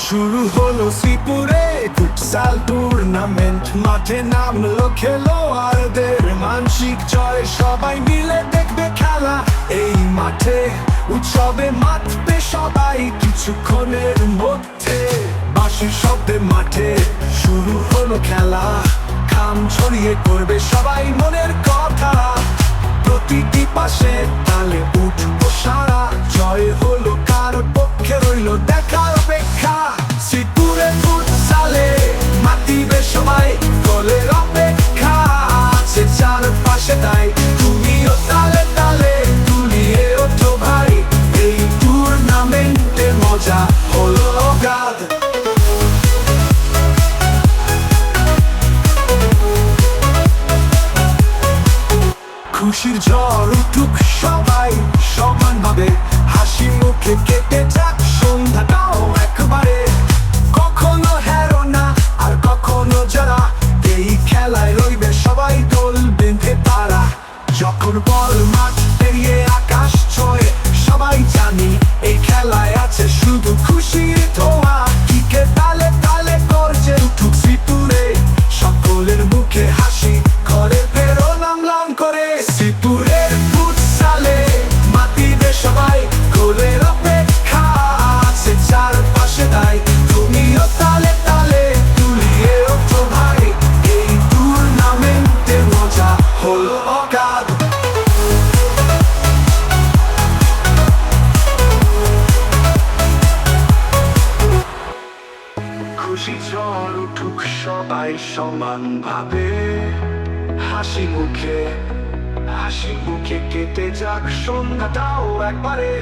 শুরু হলো শ্রীপুরে futsal tournament, মাঠে নামলো খেলোয়াড়দের মানসিক জয়, সবাই মিলে দেখবে খেলা এই মাঠে। উৎসবে মাতবে সবাই কিছুক্ষণের মধ্যে, বাঁশির শব্দে মাঠে শুরু হলো খেলা। খাম ছড়িয়ে করবে সবাই মনের কথা, প্রতিটি পাশে তালে উঠবো সারা। জয় হলো কারোর পক্ষে, রইলো দেখার অপেক্ষা। শ্রীপুরে ফুটসালে মাতিবে সবাই, গোলের অপেক্ষা আছে চারপাশে, তাই তুমিও তালে তালে তুলিয়ে ওঠো ভাই। এই টুর্নামেন্টে মজা হলো অগাধ। খুশির ঝড় উঠুক সবাই সমানভাবে, হাসি মুখে কেটে যাক সন্ধ্যাটাও একবারে। কখনো হেরো না আর কখনো যারা, এই খেলায় রইবে সবাই দোল বেঁধে তারা। যখন বল মাঠ পেরিয়ে আকাশ ছোঁয়ে, সবাই জানি এই খেলায় আছে শুধু খুশির ধোঁয়া। কিকে তালে তালে গর্জে উঠুক শ্রীপুরে, সকলের মুখে হাসি, ঘরে ফেরো লাম লাম করে। শ্রীপুরের ফুটসালে মাতিবে সবাই, গোলের অপেক্ষা আছে চারপাশে, তাই তুমিও তালে তালে তুলিয়ে ওঠো ভাই। এই টুর্নামেন্টে মজা হলো অগাধ। খুশি ঝড় উঠুক সবাই সমানভাবে, হাসি মুখে কেটে যাক সন্ধ্যাটাও একবারে।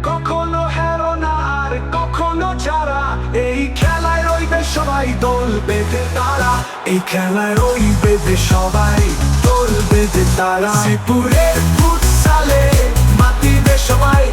কখনো হেরো না আর কখনো যারা, এই খেলায় রইবে সবাই দোল বেঁধে তারা। এই খেলায় রইবে সবাই দোল বেঁধে তারা। শ্রীপুরের ফুটসালে মাতিবে সবাই,